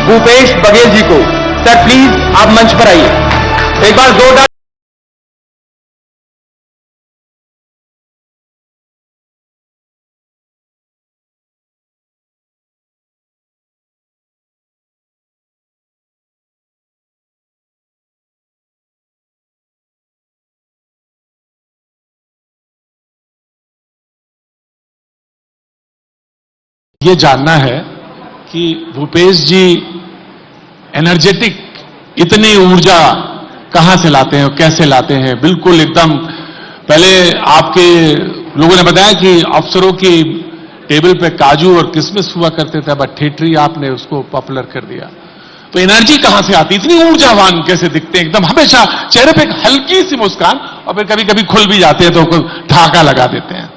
भूपेश बघेल जी को। Sir please आप मंच पर आइए, एक बार जोरदार। ये जानना है कि भूपेश जी एनर्जेटिक इतनी ऊर्जा कहां से लाते हैं और कैसे लाते हैं। बिल्कुल एकदम पहले आपके लोगों ने बताया कि अफसरों की टेबल पे काजू और किशमिश हुआ करते थे, अब ठेठरी आपने उसको पॉपुलर कर दिया। तो एनर्जी कहां से आती, इतनी ऊर्जावान कैसे दिखते हैं एकदम, हमेशा चेहरे पे एक हल्की सी मुस्कान और फिर कभी कभी खुल भी जाते हैं तो ठहाका लगा देते हैं।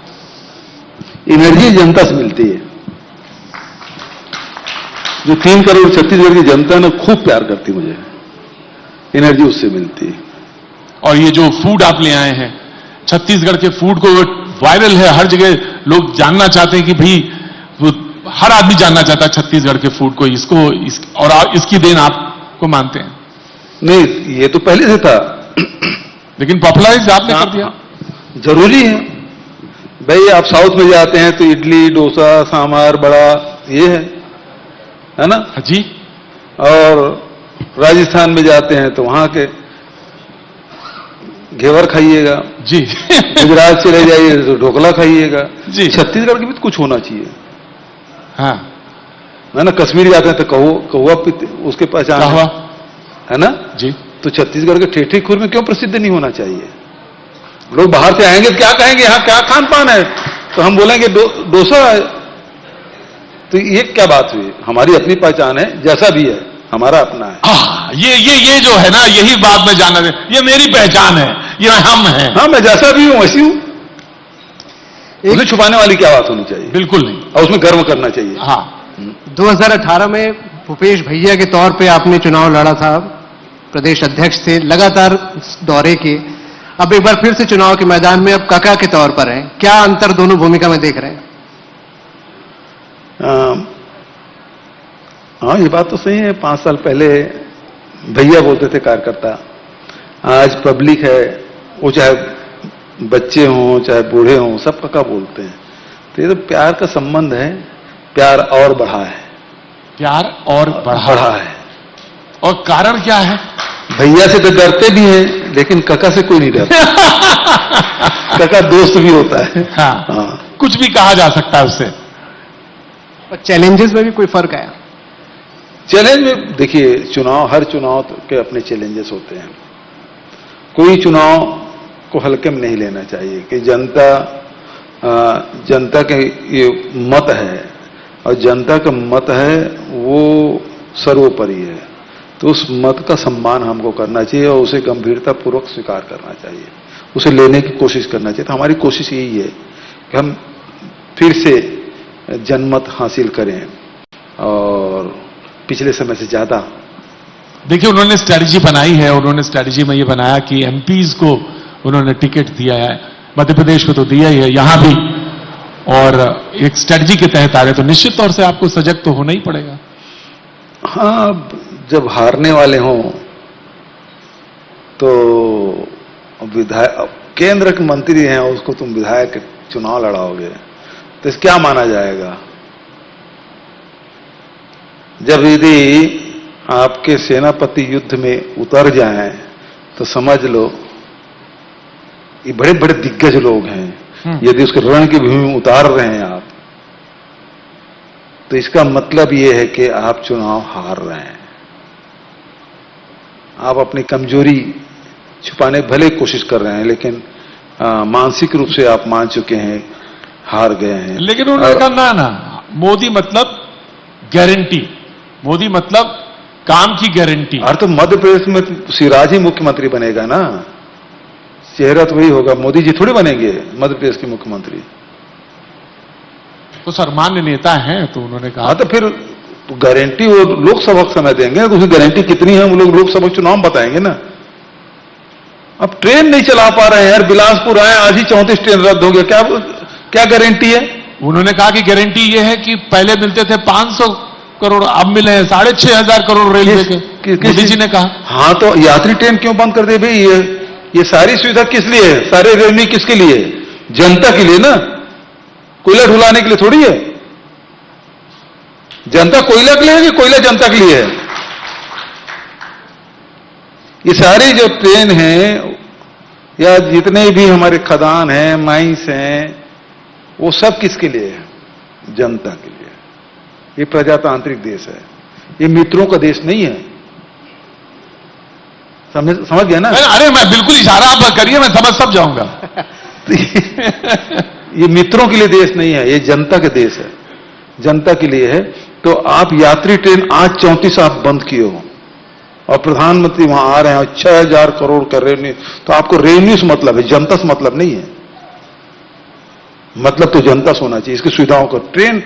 एनर्जी जनता से मिलती है। जो 3 करोड़ छत्तीसगढ़ की जनता है ना, खूब प्यार करती मुझे, एनर्जी उससे मिलती है। और ये जो फूड आप ले आए हैं, छत्तीसगढ़ के फूड को वायरल है, हर जगह लोग जानना चाहते हैं कि भाई हर आदमी जानना चाहता है छत्तीसगढ़ के फूड को, और इसकी देन आपको मानते हैं? नहीं, ये तो पहले से था, लेकिन पॉपुलराइज आपने कर दिया। जरूरी है भाई। आप साउथ में जाते हैं तो इडली, डोसा, सांभर, बड़ा, ये है ना जी। और राजस्थान में जाते हैं तो वहां के घेवर खाइएगा जी। गुजरात चले जाइए तो ढोकला खाइएगा जी। छत्तीसगढ़ के भी तो कुछ होना चाहिए। हाँ, है ना। कश्मीर जाते हैं तो कौवा उसके पहचान है ना जी। तो छत्तीसगढ़ के ठेठी खुर में क्यों प्रसिद्ध नहीं होना चाहिए? लोग बाहर से आएंगे तो क्या कहेंगे, यहाँ क्या खान पान है? तो हम बोलेंगे डोसा है। तो ये क्या बात हुई? हमारी अपनी पहचान है, जैसा भी है हमारा अपना है। ये जो है ना, यही बात मैं जानना है। ये मेरी पहचान है, ये हम हैं। हाँ, मैं जैसा भी हूं वैसी हूं। उसे छुपाने वाली क्या बात होनी चाहिए? बिल्कुल नहीं, और उसमें गर्व करना चाहिए। हाँ। 2018 में भूपेश भैया के तौर पे आपने चुनाव लड़ा था, प्रदेश अध्यक्ष थे, लगातार दौरे के। अब एक बार फिर से चुनाव के मैदान में अब काका के तौर पर हैं। क्या अंतर दोनों भूमिका में देख रहे हैं? हाँ, ये बात तो सही है। 5 साल पहले भैया बोलते थे कार्यकर्ता, आज पब्लिक है, वो चाहे बच्चे हों चाहे बूढ़े हों, सब काका बोलते हैं। तो ये तो प्यार का संबंध है, प्यार और बढ़ा है। प्यार और बढ़ा है। और कारण क्या है? भैया से तो डरते भी हैं, लेकिन काका से कोई नहीं डरता। काका दोस्त भी होता है। हाँ, कुछ भी कहा जा सकता है उससे। और चैलेंजेस में भी कोई फर्क आया? चैलेंज में देखिए, हर चुनाव के अपने चैलेंजेस होते हैं। कोई चुनाव को हल्के में नहीं लेना चाहिए कि जनता के ये मत है और जनता का मत है वो सर्वोपरि है। तो उस मत का सम्मान हमको करना चाहिए और उसे गंभीरता पूर्वक स्वीकार करना चाहिए, उसे लेने की कोशिश करना चाहिए। तो हमारी कोशिश यही है कि हम फिर से जनमत हासिल करें और पिछले समय से ज्यादा। देखिए, उन्होंने स्ट्रैटेजी बनाई है। उन्होंने स्ट्रैटेजी में ये बनाया कि एमपीज को उन्होंने टिकट दिया है, मध्य प्रदेश को तो दिया ही है, यहां भी, और एक स्ट्रैटेजी के तहत आ रहे, तो निश्चित तौर से आपको सजग तो होना ही पड़ेगा। हाँ, जब हारने वाले हों तो विधायक, केंद्र के मंत्री हैं, उसको तुम विधायक चुनाव लड़ाओगे तो क्या माना जाएगा? जब यदि आपके सेनापति युद्ध में उतर जाएं तो समझ लो ये बड़े बड़े दिग्गज लोग हैं, यदि उसके रण की भूमि में उतार रहे हैं आप, तो इसका मतलब ये है कि आप चुनाव हार रहे हैं। आप अपनी कमजोरी छुपाने भले कोशिश कर रहे हैं, लेकिन मानसिक रूप से आप मान चुके हैं, हार गए हैं। लेकिन उन्होंने कहा ना, मोदी मतलब गारंटी, मोदी मतलब काम की गारंटी। और तो मध्य प्रदेश में शिवराज ही मुख्यमंत्री बनेगा ना, चेहरा तो वही होगा, मोदी जी थोड़ी बनेंगे मध्य प्रदेश के मुख्यमंत्री। तो सर्वमान्य नेता हैं, तो उन्होंने कहा। हाँ, तो फिर गारंटी वो लोकसभा का समय देंगे, तो उसकी गारंटी कितनी है वो लोग लोकसभा चुनाव बताएंगे ना। अब ट्रेन नहीं चला पा रहे हैं यार, बिलासपुर आए, आज ही 34 ट्रेन रद्द हो गया, क्या गारंटी है? उन्होंने कहा कि गारंटी ये है कि पहले मिलते थे 500 करोड़ अब मिले हैं, 6,500 करोड़ रेलवे के, मोदी जी ने कहा। हाँ, तो यात्री ट्रेन क्यों बंद कर दे भाई? ये सारी सुविधा किस लिए है? सारे रेवेन्यू किसके लिए है? जनता के लिए ना, कोयला ढुलाने के लिए थोड़ी है। जनता कोयला के लिए है कि कोयला जनता के लिए है? ये सारी जो ट्रेन है या जितने भी हमारे खदान हैं, माइंस हैं, वो सब किसके लिए है? जनता के लिए। ये प्रजातांत्रिक देश है, ये मित्रों का देश नहीं है। समझ गया ना? अरे मैं बिल्कुल इशारा आप करिए, मैं समझ सब जाऊंगा। ये मित्रों के लिए देश नहीं है, ये जनता का देश है, जनता के लिए है। तो आप यात्री ट्रेन आज 34 आप बंद किए हो और प्रधानमंत्री वहां आ रहे हैं और 6,000 करोड़ का रेवेन्यू, तो आपको रेवेन्यू से मतलब है, जनता से मतलब नहीं है। मतलब तो जनता से होना चाहिए, इसकी सुविधाओं का। ट्रेन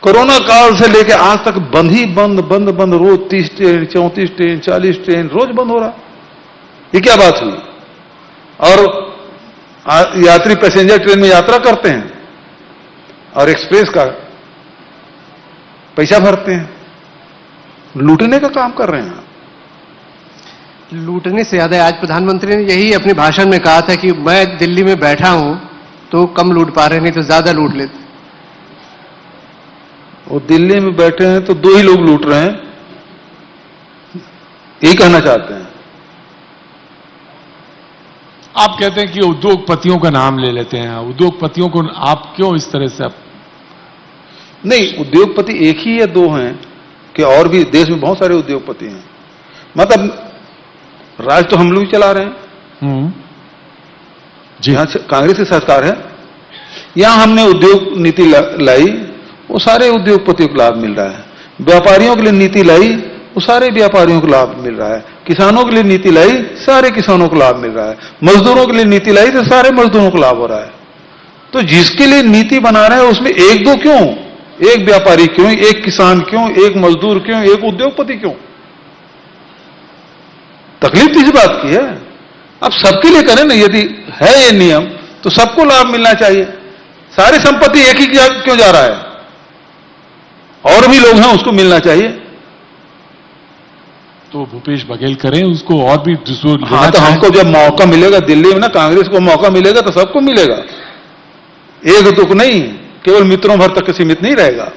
कोरोना काल से लेकर आज तक बंद ही बंद बंद बंद, रोज 30 ट्रेन, 34 ट्रेन, 40 ट्रेन रोज बंद हो रहा। ये क्या बात हुई? और यात्री पैसेंजर ट्रेन में यात्रा करते हैं और एक्सप्रेस का पैसा भरते हैं, लूटने का काम कर रहे हैं। लूटने से ज्यादा आज प्रधानमंत्री ने यही अपने भाषण में कहा था कि मैं दिल्ली में बैठा हूं तो कम लूट पा रहे, नहीं तो ज्यादा लूट लेते। वो दिल्ली में बैठे हैं तो 2 ही लोग लूट रहे हैं, यही कहना चाहते हैं। आप कहते हैं कि उद्योगपतियों का नाम ले लेते हैं, उद्योगपतियों को आप क्यों इस तरह से? नहीं, उद्योगपति एक ही या 2 हैं कि और भी देश में बहुत सारे उद्योगपति हैं। मतलब राज तो हम लोग ही चला रहे हैं जी। यहां कांग्रेस की सरकार है, यहां हमने उद्योग नीति लाई, वो सारे उद्योगपतियों को लाभ मिल रहा है। व्यापारियों के लिए नीति लाई, वो सारे व्यापारियों को लाभ मिल रहा है। किसानों के लिए नीति लाई, सारे किसानों को लाभ मिल रहा है। मजदूरों के लिए नीति लाई तो सारे मजदूरों को लाभ हो रहा है। तो जिसके लिए नीति बना रहे हैं उसमें 1-2 क्यों? एक व्यापारी क्यों? एक किसान क्यों? एक मजदूर क्यों? एक उद्योगपति क्यों? तकलीफ इस बात की है। अब सबके लिए करें ना, यदि है ये नियम तो सबको लाभ मिलना चाहिए। सारी संपत्ति एक ही क्यों जा रहा है? और भी लोग हैं, उसको मिलना चाहिए। तो भूपेश बघेल करें उसको, और भी हाँ, तो हमको जब मौका मिलेगा दिल्ली में ना, कांग्रेस को मौका मिलेगा तो सबको मिलेगा, एक दुख नहीं, केवल मित्रों भर तक सीमित नहीं रहेगा।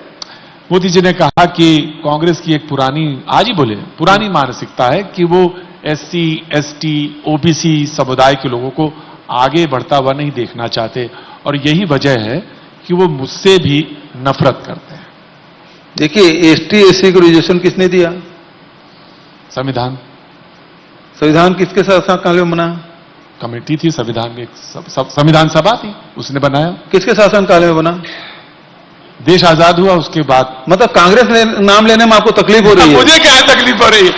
मोदी जी ने कहा कि कांग्रेस की एक पुरानी, आज ही बोले, पुरानी मानसिकता है कि वो SC, ST, OBC समुदाय के लोगों को आगे बढ़ता हुआ नहीं देखना चाहते, और यही वजह है कि वो मुझसे भी नफरत करते हैं। देखिए, ST, SC को रिजर्वेशन किसने दिया? संविधान। संविधान किसके साथ काल में बना? कमेटी थी संविधान में, संविधान सभा थी, उसने बनाया। किसके शासन काल में बना? देश आजाद हुआ उसके बाद। मतलब कांग्रेस ने नाम लेने में आपको तकलीफ हो रही है? मुझे क्या तकलीफ हो रही है?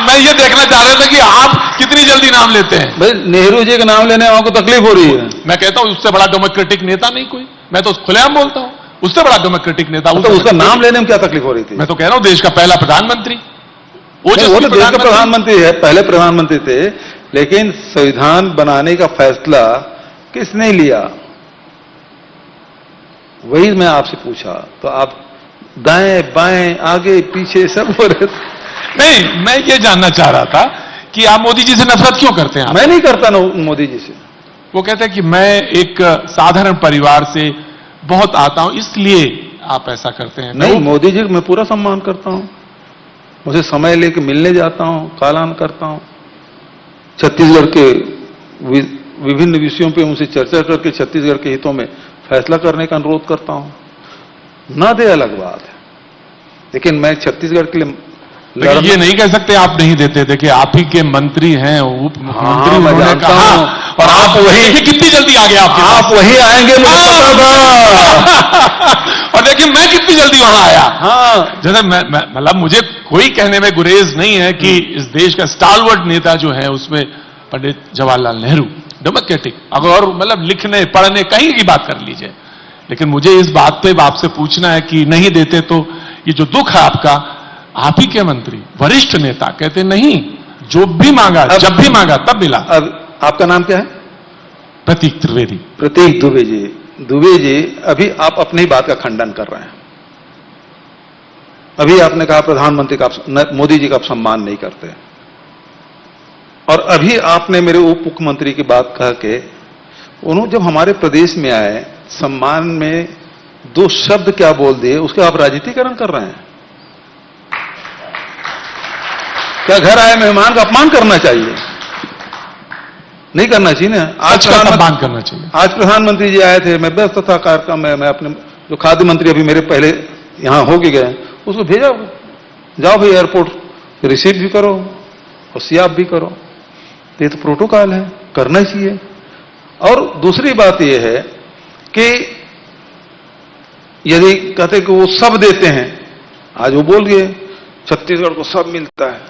मैं ये देखना चाह रहा था कि आप कितनी जल्दी नाम लेते हैं। भाई, नेहरू जी का नाम लेने में आपको तकलीफ हो रही है? मैं कहता हूं उससे बड़ा डेमोक्रेटिक नेता नहीं कोई, मैं तो खुलेआम बोलता हूं, उससे बड़ा डेमोक्रेटिक नेता। तो उसका नाम लेने में क्या तकलीफ हो रही थी? मैं तो कह रहा हूं देश का पहला प्रधानमंत्री, वो तो देश का प्रधानमंत्री है, पहले प्रधानमंत्री थे, लेकिन संविधान बनाने का फैसला किसने लिया? वही मैं आपसे पूछा, तो आप दाएं बाएं आगे पीछे सब हो रहे थे। नहीं, मैं ये जानना चाह रहा था कि आप मोदी जी से नफरत क्यों करते हैं? मैं नहीं करता ना मोदी जी से। वो कहते हैं कि मैं एक साधारण परिवार से बहुत आता हूं, इसलिए आप ऐसा करते हैं। नहीं, मोदी जी को मैं पूरा सम्मान करता हूं, मुझे समय लेके मिलने जाता हूं, कालान करता हूं, छत्तीसगढ़ के विभिन्न विषयों पे उनसे चर्चा करके छत्तीसगढ़ के हितों में फैसला करने का अनुरोध करता हूं। ना दे अलग बात है, लेकिन मैं छत्तीसगढ़ के लिए ये नहीं कह सकते आप नहीं देते। देखिए, आप ही के मंत्री हैं, उप मुख्यमंत्री, उन्होंने कहा, और आप वही कितनी जल्दी आ गए? आप वही आएंगे मुझे पता था। और देखिए मैं कितनी जल्दी वहां आया। हाँ, जैसे मतलब मुझे कोई कहने में गुरेज नहीं है कि इस देश का स्टालवर्ट नेता जो है उसमें पंडित जवाहरलाल नेहरू, डेमोक्रेटिक, अगर और मतलब लिखने पढ़ने कहीं की बात कर लीजिए, लेकिन मुझे इस बात पे आपसे पूछना है कि नहीं देते तो ये जो दुख है आपका, आप ही के मंत्री, वरिष्ठ नेता कहते नहीं, जो भी मांगा, जब भी मांगा तब मिला। अब आपका नाम क्या है? प्रतीक त्रिवेदी। प्रतीक दुबे जी। दुबे जी, अभी आप अपनी बात का खंडन कर रहे हैं। अभी आपने कहा प्रधानमंत्री का मोदी जी का आप सम्मान नहीं करते, और अभी आपने मेरे उप मुख्यमंत्री की बात कह के उन्होंने जब हमारे प्रदेश में आए सम्मान में 2 शब्द क्या बोल दिए, उसके आप राजनीतिकरण कर रहे हैं। क्या घर आए मेहमान का अपमान करना चाहिए? नहीं करना चाहिए ना। आज सम्मान करना चाहिए। आज प्रधानमंत्री जी आए थे, मैं व्यस्त था कार्यक्रम में, मैं अपने जो खाद्य मंत्री अभी मेरे पहले यहां हो के गए, उसको भेजा, जाओ भाई एयरपोर्ट रिसीव भी करो और सियाब भी करो। ये तो प्रोटोकॉल है, करना चाहिए। और दूसरी बात यह है कि यदि कहते कि वो सब देते हैं, आज वो बोल गए छत्तीसगढ़ को सब मिलता है।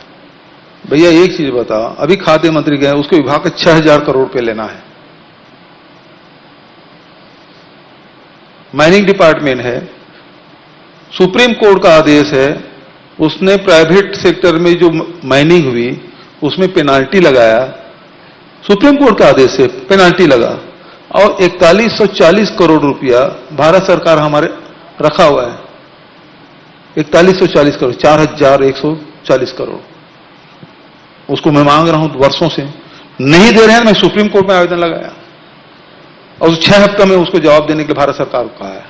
भैया एक चीज बताओ, अभी खाद्य मंत्री गए, उसके विभाग का 6000 करोड़ रुपए लेना है। माइनिंग डिपार्टमेंट है, सुप्रीम कोर्ट का आदेश है, उसने प्राइवेट सेक्टर में जो माइनिंग हुई उसमें पेनाल्टी लगाया, सुप्रीम कोर्ट का आदेश है, पेनाल्टी लगा, और 4140 करोड़ रुपया भारत सरकार हमारे रखा हुआ है। 4140 करोड़, 4140 करोड़ उसको मैं मांग रहा हूं वर्षों से, नहीं दे रहे हैं। मैं सुप्रीम कोर्ट में आवेदन लगाया और 6 हफ्ते में उसको जवाब देने के लिए भारत सरकार को कहा है।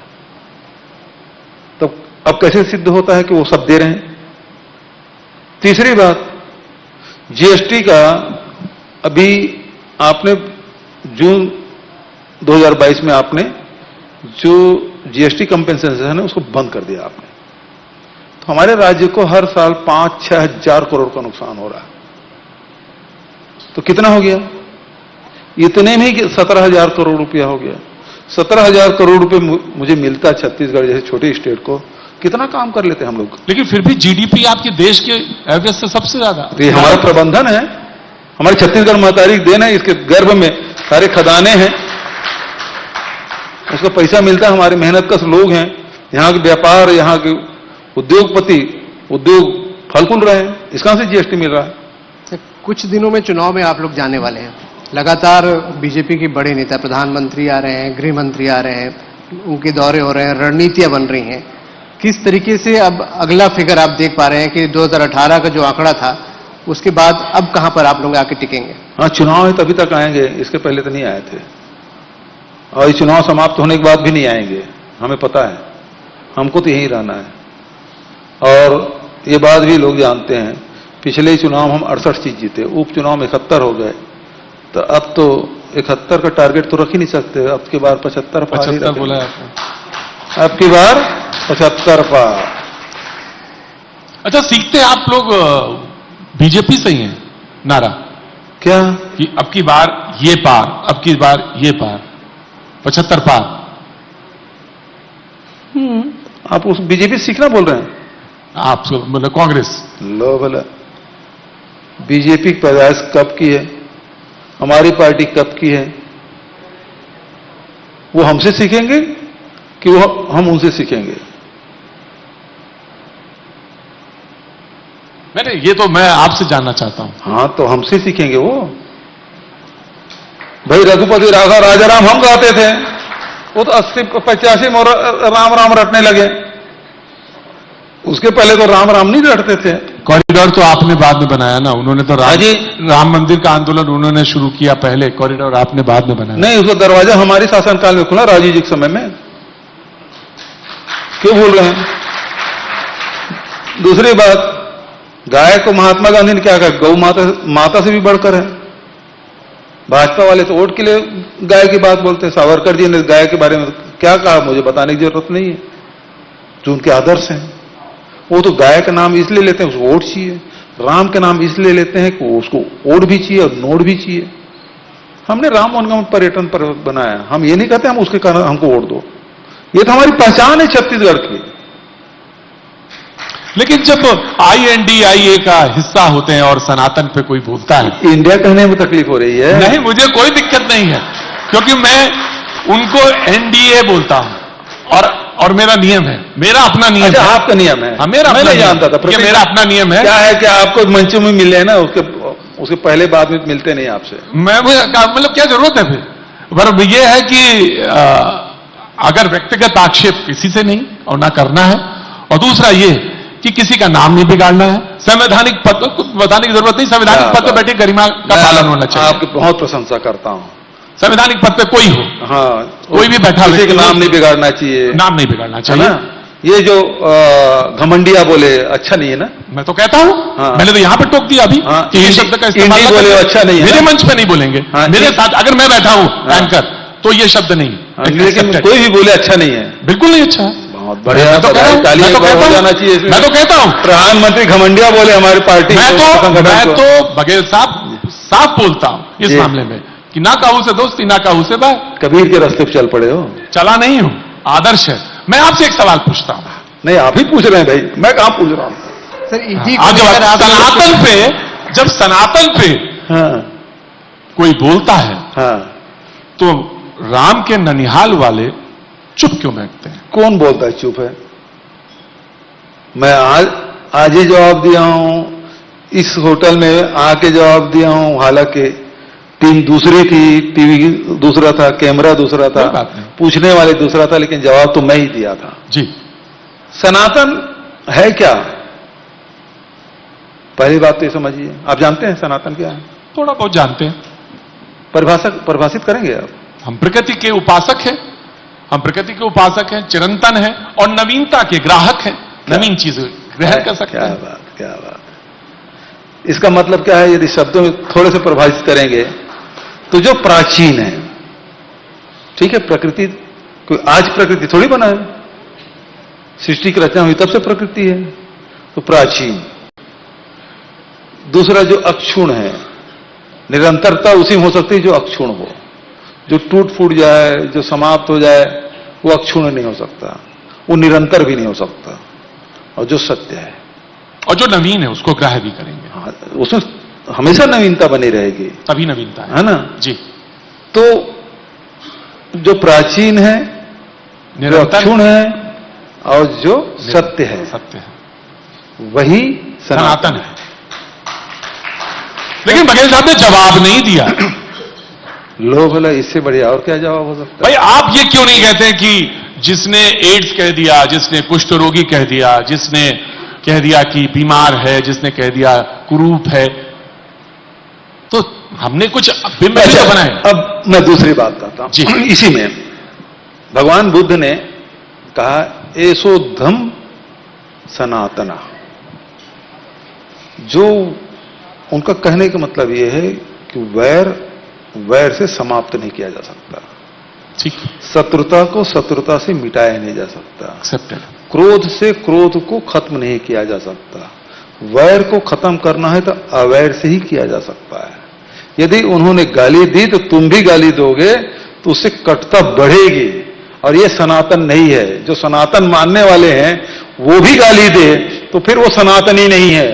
तो अब कैसे सिद्ध होता है कि वो सब दे रहे हैं? तीसरी बात, जीएसटी का अभी आपने जून 2022 में आपने जो जीएसटी कंपेंसेशन है उसको बंद कर दिया आपने। तो हमारे राज्य को हर साल 5-6 हजार करोड़ का नुकसान हो रहा है। तो कितना हो गया? इतने में ही 17,000 करोड़ रुपया हो गया। 17,000 करोड़ रुपए मुझे मिलता छत्तीसगढ़ जैसे छोटे स्टेट को, कितना काम कर लेते हम लोग। लेकिन फिर भी जीडीपी आपके देश के एवरेज से सबसे ज्यादा। तो ये हमारा प्रबंधन है, हमारे छत्तीसगढ़ महतारी देन है, इसके गर्भ में सारे खदाने हैं, उसका पैसा मिलता है, हमारे मेहनत कश लोग हैं, यहां के व्यापार, यहां के उद्योगपति उद्योग फलफूल रहे हैं, इसका से जीएसटी मिल रहा है। कुछ दिनों में चुनाव में आप लोग जाने वाले हैं, लगातार बीजेपी के बड़े नेता प्रधानमंत्री आ रहे हैं, गृह मंत्री आ रहे हैं, उनके दौरे हो रहे हैं, रणनीतियां बन रही हैं। किस तरीके से अब अगला फिगर आप देख पा रहे हैं कि 2018 का जो आंकड़ा था उसके बाद अब कहां पर आप लोग आके टिकेंगे? हाँ, चुनाव है तभी तक आएंगे, इसके पहले तो नहीं आए थे, और ये चुनाव समाप्त होने के बाद भी नहीं आएंगे, हमें पता है, हमको तो यहीं रहना है। और ये बात भी लोग जानते हैं, पिछले चुनाव हम 68 सीट जीते, उपचुनाव में 71 हो गए, तो अब तो 71 का टारगेट तो रख ही नहीं सकते, अब की बार 75 बोला आपने, अब की बार 75 पार। अच्छा, सीखते आप लोग बीजेपी से ही हैं नारा क्या कि अब की बार ये पार, अब की बार ये पार, 75 पार। आप उस बीजेपी सीखना बोल रहे हैं? आप मतलब कांग्रेस? लो भला, बीजेपी की पैदाइश कब की है, हमारी पार्टी कब की है? वो हमसे सीखेंगे कि वो हम उनसे सीखेंगे? नहीं, ये तो मैं आपसे जानना चाहता हूं। हाँ, तो हमसे सीखेंगे वो। भाई रघुपति राघव राजा राम हम गाते थे, वो तो 80-85 में राम राम रटने लगे, उसके पहले तो राम राम नहीं रटते थे। कॉरिडोर तो आपने बाद में बनाया ना, उन्होंने तो राम मंदिर का आंदोलन उन्होंने शुरू किया पहले, कॉरिडोर आपने बाद में बनाया। नहीं, उसका दरवाजा हमारे शासनकाल में खुला, राजीव जी के समय में। क्यों बोल रहे हैं? दूसरी बात, गाय को महात्मा गांधी ने क्या कहा, गौ माता से भी बढ़कर है। भाजपा वाले तो वोट के लिए गाय की बात बोलते हैं, सावरकर जी ने गाय के बारे में क्या कहा मुझे बताने की जरूरत नहीं है, जो उनके आदर्श हैं। वो तो गाय का नाम इसलिए लेते हैं उसको वोट चाहिए, राम के नाम इसलिए लेते हैं कि उसको वोट भी चाहिए और नोट भी चाहिए। हमने राम वनगमन पर्यटन पर बनाया, हम ये नहीं कहते हम उसके कारण हमको वोट दो, ये तो हमारी पहचान है छत्तीसगढ़ की। लेकिन जब INDIA का हिस्सा होते हैं और सनातन पे कोई बोलता है, इंडिया कहने में तकलीफ हो रही है? नहीं, मुझे कोई दिक्कत नहीं है, क्योंकि मैं उनको NDA बोलता हूं और मेरा नियम है, मेरा अपना नियम अच्छा, है। आपका नियम है? हाँ, मेरा मैं नहीं जानता था। कि मेरा अपना नियम है। क्या है कि आपको मंचों में मिले ना, उसके पहले बाद में मिलते नहीं आपसे। मैं मतलब क्या जरूरत है फिर? पर यह है कि अगर व्यक्तिगत आक्षेप किसी से नहीं और ना करना है, और दूसरा ये कि कि किसी का नाम नहीं बिगाड़ना है, संवैधानिक पद को बताने की जरूरत नहीं, संवैधानिक पद पर बैठे गरिमा का पालन होना चाहिए। आपकी बहुत प्रशंसा करता हूं। संवैधानिक पद पे कोई हो, हाँ, कोई भी बैठा किसी का नाम नहीं बिगाड़ना चाहिए, नाम नहीं बिगाड़ना है चाहिए। ना? ये जो घमंडिया बोले अच्छा नहीं है ना? मैं तो कहता हूं, हाँ। मैंने तो यहां पर टोक दिया अभी हाँ, कि ये शब्द का इस्तेमाल इंडी बोले अच्छा नहीं है मेरे ना? मंच पे नहीं बोलेंगे, हाँ, मेरे साथ अगर मैं बैठा हूं हाँ। एंकर तो ये शब्द नहीं, लेकिन accepted। कोई भी बोले अच्छा नहीं है। बिल्कुल नहीं अच्छा है। बहुत बढ़िया, मैं तो कह रहा हूं, ताली मैं तो एक बार कहता हो हूं, जाना चाहिए इसमें। मैं तो कहता हूं, प्रधानमंत्री घमंडिया बोले हमारी पार्टी मैं को। तो बघेल साहब साफ बोलता हूं इस जी। मामले में कि ना काहू से दोस्ती ना काहू से बात, कबीर के रास्ते पे चल पड़े हो। चला नहीं हूं, आदर्श है। मैं आपसे एक सवाल पूछता हूं, नहीं, आप ही पूछ रहे हैं भाई, मैं कहां पूछ रहा हूं? सर ईडी को आज लेकर आप सनातन पे, जब सनातन पे हाँ, कोई बोलता है हाँ। तो राम के ननिहाल वाले चुप क्यों बैठते हैं? कौन बोलता है चुप है? मैं आज ही जवाब दिया हूं, इस होटल में आके जवाब दिया हूं। हालांकि टीम दूसरी थी, टीवी दूसरा था, कैमरा दूसरा था, कोई बात नहीं। पूछने वाले दूसरा था, लेकिन जवाब तो मैं ही दिया था। जी, सनातन है क्या? पहली बात तो ये समझिए, आप जानते हैं सनातन क्या है? थोड़ा बहुत जानते हैं। परिभाषित करेंगे आप? हम प्रकृति के उपासक हैं, हम प्रकृति के उपासक हैं, चिरंतन हैं और नवीनता के ग्राहक हैं, नवीन चीजें ग्रहण कर सकते क्या हैं। बात, क्या बात। इसका मतलब क्या है? यदि शब्दों में थोड़े से परिभाषित करेंगे तो जो प्राचीन है, ठीक है, प्रकृति कोई आज प्रकृति थोड़ी बना है, सृष्टि की रचना हुई तब से प्रकृति है, तो प्राचीन। दूसरा जो अक्षुण है, निरंतरता उसी में हो सकती है जो अक्षुण हो, जो टूट फूट जाए, जो समाप्त हो जाए, वो अक्षुण नहीं हो सकता, वो निरंतर भी नहीं हो सकता। और जो सत्य है और जो नवीन है उसको ग्राह्य भी करेंगे, हाँ, उसमें हमेशा नवीनता बनी रहेगी, तभी नवीनता है है ना? जी। तो जो प्राचीन है, जो निरंतर अक्षुण है और जो सत्य है, सत्य है, वही सनातन है। लेकिन बघेल साहब ने जवाब नहीं दिया। लो भला, इससे बढ़िया और क्या जवाब हो सकता भाई आप ये क्यों नहीं कहते कि जिसने एड्स कह दिया, जिसने कुष्ठ रोगी कह दिया, जिसने कह दिया कि बीमार है, जिसने कह दिया कुरूप है, तो हमने कुछ बिंब है? तो बनाए। अब मैं दूसरी बात करता जी। हूं। इसी में भगवान बुद्ध ने कहा, एसो धम सनातना। जो उनका कहने का मतलब यह है कि वैर से समाप्त नहीं किया जा सकता, ठीक, शत्रुता को शत्रुता से मिटाया नहीं जा सकता, एक्सेप्टेड। क्रोध से क्रोध को खत्म नहीं किया जा सकता, वैर को खत्म करना है तो अवैर से ही किया जा सकता है। यदि उन्होंने गाली दी तो तुम भी गाली दोगे तो उससे कटुता बढ़ेगी, और ये सनातन नहीं है। जो सनातन मानने वाले हैं वो भी गाली दे तो फिर वो सनातन ही नहीं है।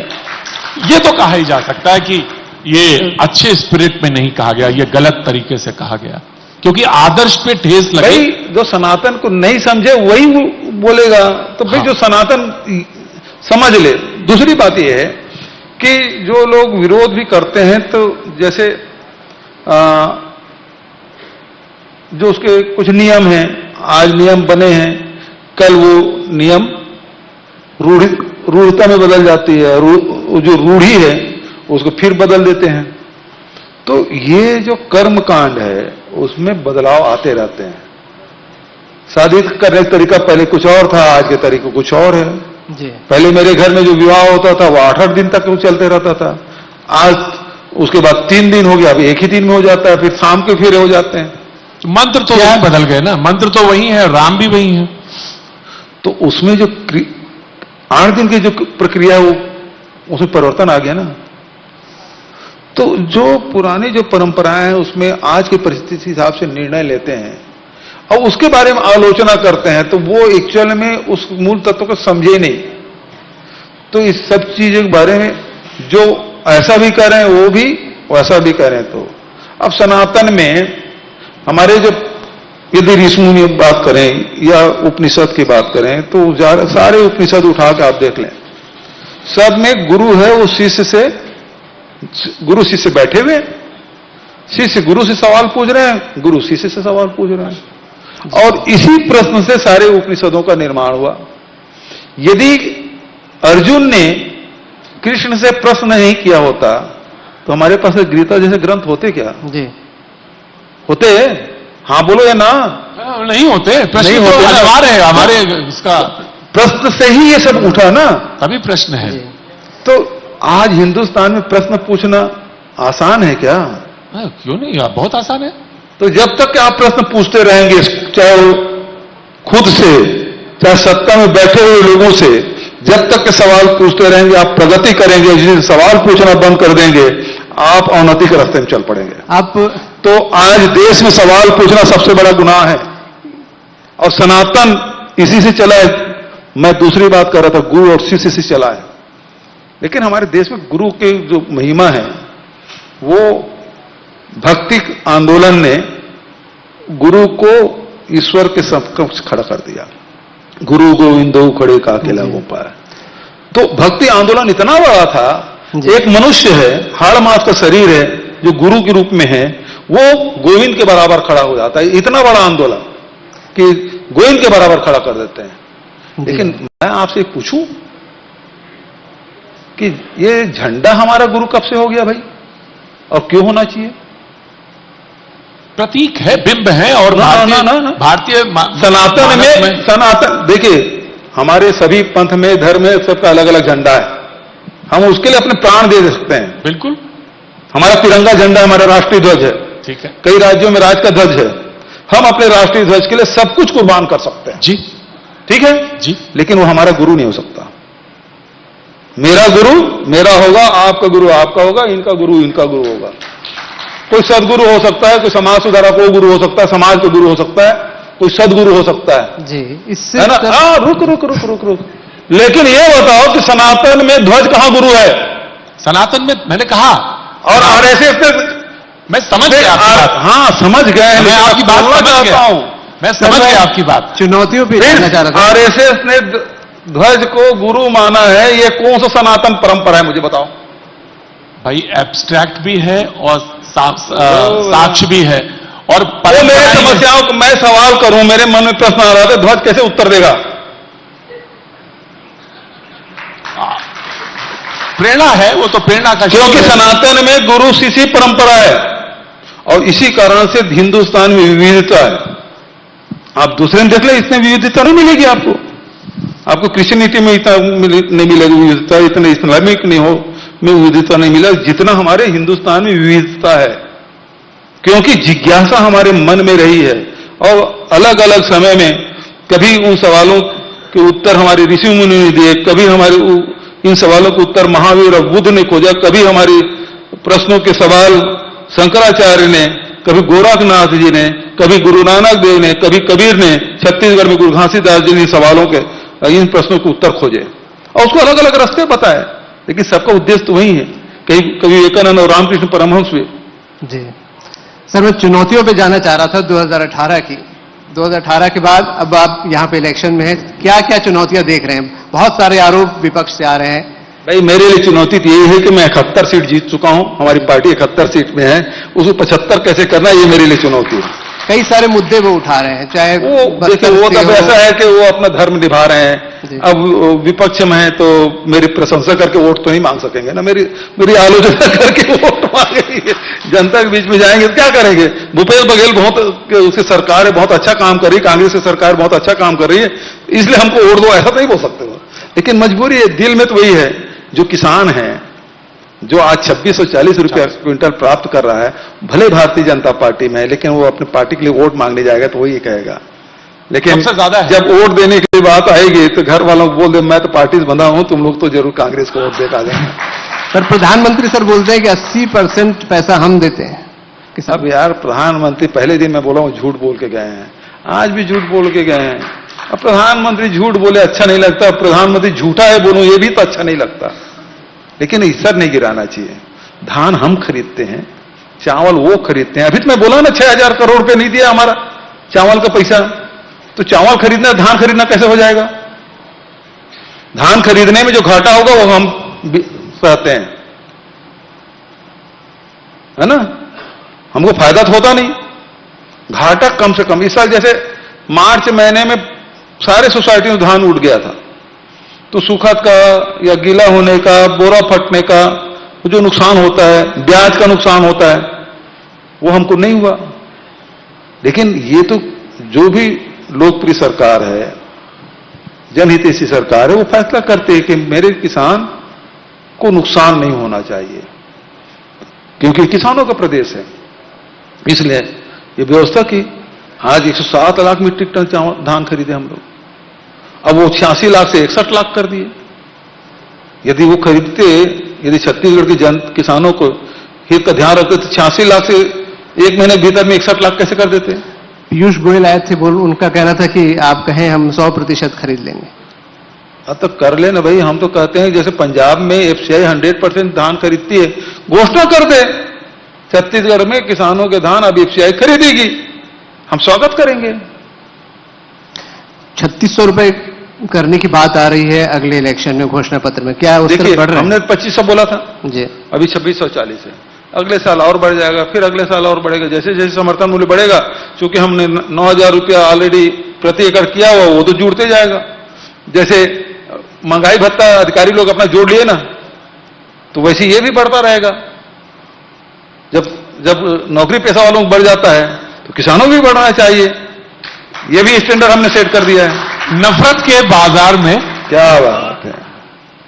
ये तो कहा ही जा सकता है कि ये अच्छे स्पिरिट में नहीं कहा गया, ये गलत तरीके से कहा गया, क्योंकि आदर्श पे ठेस लगे। भाई जो सनातन को नहीं समझे वही बोलेगा, तो भाई हाँ। जो सनातन समझ ले। दूसरी बात यह है कि जो लोग विरोध भी करते हैं, तो जैसे जो उसके कुछ नियम हैं, आज नियम बने हैं, कल वो नियम रूढ़ता में बदल जाती है, जो रूढ़ी है उसको फिर बदल देते हैं। तो ये जो कर्म कांड है उसमें बदलाव आते रहते हैं। शादी करने का तरीका पहले कुछ और था, आज के तरीका कुछ और है। जी पहले मेरे घर में जो विवाह होता था वो 8-8 दिन तक वो चलते रहता था, आज उसके बाद 3 दिन हो गया, अभी एक ही दिन में हो जाता है, फिर शाम के फिर हो जाते हैं। मंत्र तो वही बदल गए ना, मंत्र तो वही है, राम भी वही है। तो उसमें जो 8 दिन की जो प्रक्रिया है वो उसमें परिवर्तन आ गया ना। तो जो पुरानी जो परंपराएं हैं उसमें आज की परिस्थिति के हिसाब से निर्णय लेते हैं और उसके बारे में आलोचना करते हैं, तो वो एक्चुअल में उस मूल तत्व को समझे नहीं। तो इस सब चीजों के बारे में जो ऐसा भी कर रहे हैं वो भी वैसा भी करें। तो अब सनातन में हमारे जो यदि ऋषिमुनि बात करें या उपनिषद की बात करें तो सारे उपनिषद उठा के आप देख लें, सब में गुरु है, वो शिष्य से, गुरु शिष्य बैठे हुए, शिष्य गुरु से सवाल पूछ रहे हैं, गुरु शिष्य से सवाल पूछ रहे हैं, और इसी प्रश्न से सारे उपनिषदों का निर्माण हुआ। यदि अर्जुन ने कृष्ण से प्रश्न नहीं किया होता तो हमारे पास गीता जैसे ग्रंथ होते क्या? जी होते? हाँ बोलो या ना? नहीं होते, प्रश्न नहीं तो होते ना। अनिवार्य है हमारे इसका, प्रश्न से ही ये सब उठा ना। तभी प्रश्न है। तो आज हिंदुस्तान में प्रश्न पूछना आसान है क्या? क्यों नहीं, आप बहुत आसान है। तो जब तक कि आप प्रश्न पूछते रहेंगे, चाहे वो खुद से, चाहे सत्ता में बैठे हुए लोगों से, जब तक के सवाल पूछते रहेंगे आप प्रगति करेंगे। जिस दिन सवाल पूछना बंद कर देंगे आप अवनति के रास्ते में चल पड़ेंगे। आप तो आज देश में सवाल पूछना सबसे बड़ा गुनाह है और सनातन इसी से चला है। मैं दूसरी बात कर रहा था, गुरु और शिष्य से चला है। लेकिन हमारे देश में गुरु की जो महिमा है, वो भक्ति आंदोलन ने गुरु को ईश्वर के समकक्ष खड़ा कर दिया। गुरु गोविंदो खड़े का अकेला गोपाल। तो भक्ति आंदोलन इतना बड़ा था, एक मनुष्य है, हाड़ मांस का शरीर है, जो गुरु के रूप में है, वो गोविंद के बराबर खड़ा हो जाता है। इतना बड़ा आंदोलन कि गोविंद के बराबर खड़ा कर देते हैं। लेकिन मैं आपसे पूछूं कि ये झंडा हमारा गुरु कब से हो गया भाई, और क्यों होना चाहिए? प्रतीक है, बिंब है, और भारतीय सनातन में, सनातन देखिए हमारे सभी पंथ में, धर्म में सबका अलग अलग झंडा है। हम उसके लिए अपने प्राण दे सकते हैं। बिल्कुल, हमारा तिरंगा झंडा हमारा राष्ट्रीय ध्वज है। ठीक है, कई राज्यों में राज का ध्वज है। हम अपने राष्ट्रीय ध्वज के लिए सब कुछ कुर्बान कर सकते हैं। जी ठीक है जी। लेकिन वो हमारा गुरु नहीं हो सकता। मेरा गुरु मेरा होगा, आपका गुरु आपका होगा, इनका गुरु इनका गुरु होगा। कोई सदगुरु हो सकता है, कोई समाज सुधारक को गुरु हो सकता है, समाज का गुरु हो सकता है, कोई सदगुरु हो सकता है जी। इससे है ना? रुक रुक रुक रुक रुक लेकिन ये बताओ कि सनातन में ध्वज कहां गुरु है? सनातन में मैंने कहा, और आरएसएस ने, मैं समझ गया आपकी बात। हाँ समझ गए, मैं आपकी बात समझ चाहता गया। हूं, मैं समझ गया आपकी बात। चुनौतियों पे जानना चाह रहा था। आरएसएस ने ध्वज को गुरु माना है, ये कौन सा सनातन परंपरा है मुझे बताओ भाई एब्स्ट्रैक्ट भी है और साक्ष्य भी है, और मेरे समस्याओं को मैं सवाल करूं, मेरे मन में प्रश्न आ रहा था, ध्वज कैसे उत्तर देगा? प्रेरणा है, वो तो प्रेरणा का, क्योंकि सनातन में गुरु शिष्य परंपरा है और इसी कारण से हिंदुस्तान में विविधता है। आप दूसरे में देख ले, इतनी विविधता नहीं मिलेगी आपको। आपको क्रिश्चियनिटी में इतना नहीं मिलेगी विविधता, इतने इस्लामिक नहीं हो में विविधता नहीं मिलेगा जितना हमारे हिंदुस्तान में विविधता है। क्योंकि जिज्ञासा हमारे मन में रही है और अलग अलग समय में कभी उन सवालों के उत्तर हमारे ऋषि मुनि ने दिए, कभी हमारे इन सवालों के उत्तर महावीर और बुद्ध ने खोजा, कभी हमारे प्रश्नों के सवाल शंकराचार्य ने, कभी गोरखनाथ जी ने, कभी गुरु नानक देव ने, कभी कबीर ने, छत्तीसगढ़ में गुरु घासीदास जी ने सवालों के, इन प्रश्नों के उत्तर खोजे और उसको अलग अलग रास्ते बताए। लेकिन सबका उद्देश्य तो वही है। कभी विवेकानंद और रामकृष्ण परमहंस हुए। जी सर, मैं चुनौतियों पे जाना चाह रहा था 2018 की। 2018 के बाद अब आप यहाँ पे इलेक्शन में हैं, क्या क्या चुनौतियां देख रहे हैं? बहुत सारे आरोप विपक्ष से आ रहे हैं। भाई मेरे लिए चुनौती तो यही है कि मैं 71 सीट जीत चुका हूं, हमारी पार्टी 71 सीट में है, उसको 75 कैसे करना ये मेरे लिए चुनौती है। कई सारे मुद्दे वो उठा रहे हैं, चाहे वो देखिए वो तब ऐसा है कि वो अपना धर्म निभा रहे हैं। अब विपक्ष में है तो मेरी प्रशंसा करके वोट तो नहीं मांग सकेंगे ना, मेरी आलोचना करके वोट मांगेंगे, जनता के बीच में जाएंगे तो क्या करेंगे? भूपेश बघेल बहुत, उसकी सरकार है, बहुत अच्छा काम कर रही है, कांग्रेस की सरकार बहुत अच्छा काम कर रही है, इसलिए हमको वोट दो, ऐसा नहीं बोल सकते हो। लेकिन मजबूरी है, दिल में तो वही है। जो किसान है, जो आज 2640 रुपया क्विंटल प्राप्त कर रहा है, भले भारतीय जनता पार्टी में है, लेकिन वो अपने पार्टी के लिए वोट मांगने जाएगा तो वही कहेगा। लेकिन सबसे ज्यादा है। जब वोट देने की बात आएगी तो घर वालों को बोल दे मैं तो पार्टी से बंधा हूं, तुम लोग तो जरूर कांग्रेस को वोट देकर आ जाएंगे। सर प्रधानमंत्री सर बोलते हैं कि 80% पैसा हम देते हैं। अब यार प्रधानमंत्री पहले दिन मैं बोला हूं झूठ बोल के गए हैं, आज भी झूठ बोल के गए हैं। अब प्रधानमंत्री झूठ बोले अच्छा नहीं लगता, प्रधानमंत्री झूठा है बोलूं ये भी तो अच्छा नहीं लगता। लेकिन इसर नहीं गिराना चाहिए। धान हम खरीदते हैं, चावल वो खरीदते हैं। अभी तो मैं बोला ना 6000 करोड़ रुपए नहीं दिया हमारा चावल का पैसा, तो चावल खरीदना धान खरीदना कैसे हो जाएगा? धान खरीदने में जो घाटा होगा वो हम सहते हैं, है ना? हमको फायदा तो होता नहीं, घाटा कम से कम। इस साल जैसे मार्च महीने में सारे सोसाइटी में धान उठ गया था, तो सूखा का या गीला होने का, बोरा फटने का जो नुकसान होता है, ब्याज का नुकसान होता है, वो हमको नहीं हुआ। लेकिन ये तो जो भी लोकप्रिय सरकार है, जनहितैषी सरकार है, वो फैसला करते हैं कि मेरे किसान को नुकसान नहीं होना चाहिए, क्योंकि किसानों का प्रदेश है। इसलिए ये व्यवस्था की। आज 107 लाख मीट्रिक टन धान खरीदे हम लोग, अब वो 86 लाख से 61 लाख कर दिए। यदि वो खरीदते, यदि छत्तीसगढ़ के किसानों को हित का ध्यान रखते तो 86 लाख से एक महीने के भीतर में 61 लाख कैसे कर देते? पीयूष गोयल आए थे, उनका कहना था कि आप कहें हम 100% खरीद लेंगे। अब तो कर लेना भाई, हम तो कहते हैं जैसे पंजाब में एफसीआई 100% धान खरीदती है, घोषणा कर दे छत्तीसगढ़ में किसानों के धान अब एफसीआई खरीदेगी, हम स्वागत करेंगे। 3600 रुपए करने की बात आ रही है अगले इलेक्शन में घोषणा पत्र में, क्या उस तरफ देखिए बढ़ रहे हैं? हमने 2500 बोला था जी, अभी 2640 है। अगले साल और बढ़ जाएगा, फिर अगले साल और बढ़ेगा, जैसे जैसे समर्थन मूल्य बढ़ेगा। क्योंकि हमने 9000 रुपया ऑलरेडी प्रति एकड़ किया हुआ, वो तो जुड़ते जाएगा। जैसे महंगाई भत्ता अधिकारी लोग अपना जोड़ लिए ना, तो वैसे ये भी बढ़ता रहेगा। जब नौकरी पेशा वालों को बढ़ जाता है तो किसानों को भी बढ़ना चाहिए। ये भी स्टैंडर्ड हमने सेट कर दिया है। नफरत के बाजार में, क्या बात है,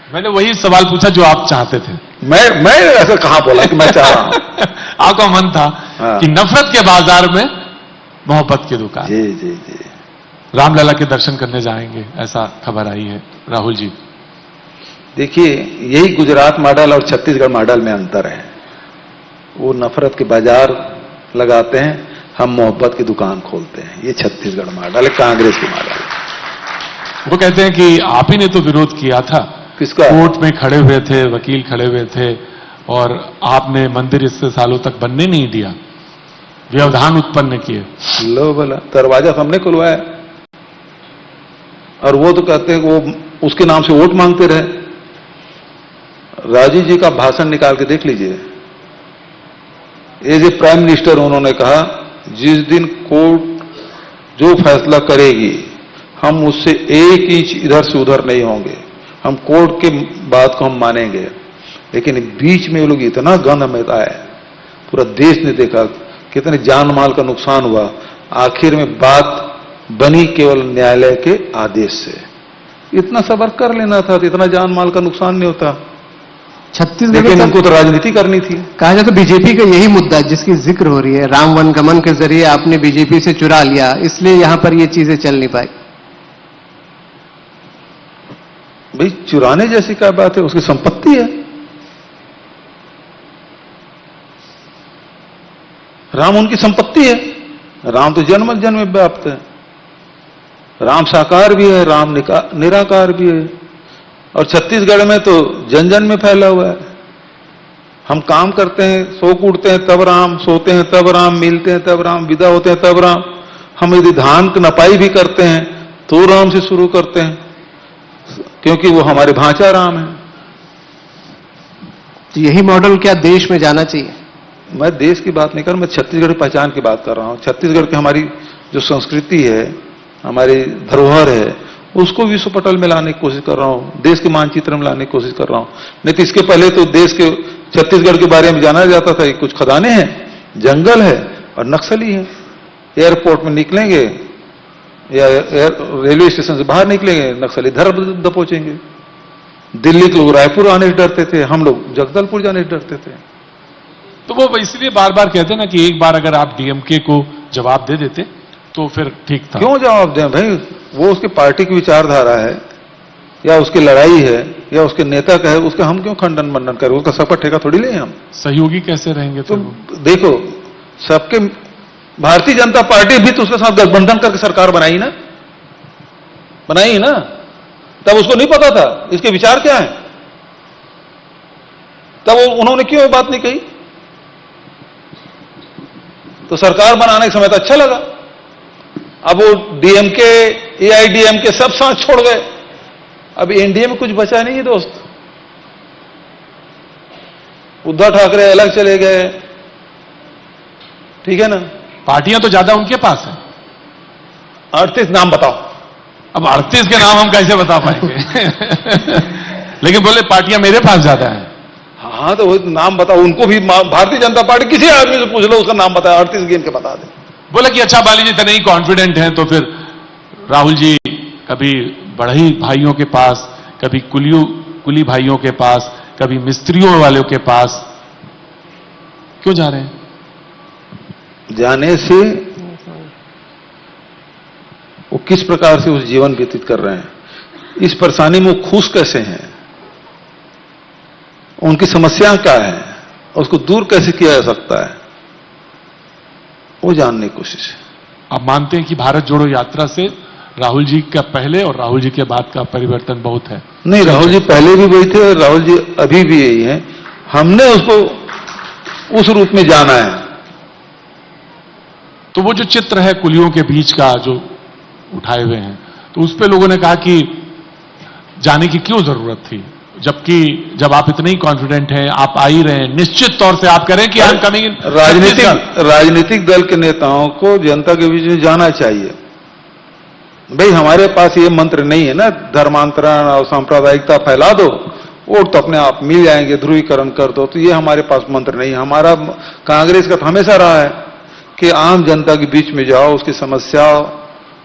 मैंने वही सवाल पूछा जो आप चाहते थे। मैं ऐसा कहां बोला कि मैं चाह रहा हूं। आपका मन था हाँ। कि नफरत के बाजार में मोहब्बत की दुकान। जी जी जी। रामलला के दर्शन करने जाएंगे, ऐसा खबर आई है। राहुल जी, देखिए यही गुजरात मॉडल और छत्तीसगढ़ मॉडल में अंतर है। वो नफरत के बाजार लगाते हैं, हम मोहब्बत की दुकान खोलते हैं। ये छत्तीसगढ़ मॉडल है, कांग्रेस की मॉडल है। वो कहते हैं कि आप ही ने तो विरोध किया था, किसका? कोर्ट में खड़े हुए थे, वकील खड़े हुए थे, और आपने मंदिर इससे सालों तक बनने नहीं दिया, व्यवधान उत्पन्न किए। लो बोला, दरवाजा हमने खुलवाया, और वो तो कहते हैं कि वो उसके नाम से वोट मांगते रहे। राजीव जी का भाषण निकाल के देख लीजिए। एज ए प्राइम मिनिस्टर उन्होंने कहा, जिस दिन कोर्ट जो फैसला करेगी हम उससे 1 इंच इधर से उधर नहीं होंगे, हम कोर्ट के बात को हम मानेंगे। लेकिन बीच में ये लोग इतना गंध मचाया, पूरा देश ने देखा कितने जान माल का नुकसान हुआ। आखिर में बात बनी केवल न्यायालय के आदेश से। इतना सब्र कर लेना था तो इतना जान माल का नुकसान नहीं होता। छत्तीसगढ़ लेकिन में उनको तो राजनीति करनी थी। कहा जाए तो बीजेपी का यही मुद्दा जिसकी जिक्र हो रही है, राम वनगमन के जरिए आपने बीजेपी से चुरा लिया, इसलिए यहां पर ये चीजें चल नहीं पाई। भाई चुराने जैसी क्या बात है, उसकी संपत्ति है। राम उनकी संपत्ति है। राम तो जन्म जन्म में व्याप्त है। राम साकार भी है, राम निराकार भी है। और छत्तीसगढ़ में तो जन जन में फैला हुआ है। हम काम करते हैं, सो उठते हैं तब राम, सोते हैं तब राम, मिलते हैं तब राम, विदा होते हैं तब राम। हम यदि धान की नपाई भी करते हैं तो राम से शुरू करते हैं, क्योंकि वो हमारे भांचा राम है। तो यही मॉडल क्या देश में जाना चाहिए? मैं देश की बात नहीं कर रहा, मैं छत्तीसगढ़ की पहचान की बात कर रहा हूं। छत्तीसगढ़ की हमारी जो संस्कृति है, हमारी धरोहर है, उसको विश्व पटल में लाने की कोशिश कर रहा हूं, देश के मानचित्र में लाने की कोशिश कर रहा हूं। नहीं तो इसके पहले तो देश के छत्तीसगढ़ के बारे में जाना जाता था, कुछ खदाने हैं, जंगल है और नक्सली है। एयरपोर्ट में निकलेंगे या रेलवे स्टेशन से बाहर निकलेंगे, नक्सली धर दबोचेंगे। दिल्ली के लोग रायपुर आने से डरते थे, हम लोग जगदलपुर जाने से डरते थे। तो वो इसलिए बार बार कहते हैं ना कि एक बार अगर आप डीएमके को जवाब दे देते तो फिर ठीक था। क्यों जवाब दें भाई? वो उसकी पार्टी की विचारधारा है या उसकी लड़ाई है या उसके नेता का है, उसका हम क्यों खंडन मंडन करें? उसका सबका ठेका थोड़ी लें हम। सहयोगी कैसे रहेंगे? तो देखो, सबके भारतीय जनता पार्टी भी तो उसके साथ गठबंधन करके सरकार बनाई ना, तब उसको नहीं पता था इसके विचार क्या है, तब उन्होंने क्यों ये बात नहीं कही? तो सरकार बनाने के समय तो अच्छा लगा। अब वो डीएमके, एआईडीएमके सब साथ छोड़ गए। अब एनडीए में कुछ बचा नहीं है दोस्त। उद्धव ठाकरे अलग चले गए, ठीक है ना। पार्टियां तो ज्यादा उनके पास है। 38 नाम बताओ, अब 38 के नाम हम कैसे बता पाएंगे? लेकिन बोले पार्टियां मेरे पास ज्यादा है। हाँ, तो वो नाम बताओ उनको भी। भारतीय जनता पार्टी किसी आदमी से पूछ लो, उसका नाम बताया, 38 गिन के बता दे। बोला कि अच्छा बाली जी इतने ही कॉन्फिडेंट हैं तो फिर राहुल जी कभी बढ़ई भाइयों के पास, कभी कुली भाइयों के पास, कभी मिस्त्रियों वालों के पास क्यों जा रहे हैं? जाने से वो किस प्रकार से उस जीवन व्यतीत कर रहे हैं, इस परेशानी में वो खुश कैसे हैं, उनकी समस्याएं क्या है, उसको दूर कैसे किया जा सकता है, वो जानने की कोशिश है। आप मानते हैं कि भारत जोड़ो यात्रा से राहुल जी का पहले और राहुल जी के बाद का परिवर्तन बहुत है? नहीं, राहुल जी पहले भी वही थे और राहुल जी अभी भी यही हैं। हमने उसको उस रूप में जाना है। तो वो जो चित्र है कुलियों के बीच का जो उठाए हुए हैं, तो उस पे लोगों ने कहा कि जाने की क्यों जरूरत थी, जबकि जब आप इतने ही कॉन्फिडेंट हैं, आप आ ही रहे हैं, निश्चित तौर से आप करें कि आई एम कमिंग इन। राजनीतिक दल के नेताओं को जनता के बीच में जाना चाहिए। भाई हमारे पास ये मंत्र नहीं है ना, धर्मांतरण और सांप्रदायिकता फैला दो, वोट तो अपने आप मिल जाएंगे, ध्रुवीकरण कर दो, तो ये हमारे पास मंत्र नहीं है। हमारा कांग्रेस का तो हमेशा रहा है कि आम जनता के बीच में जाओ, उसकी समस्या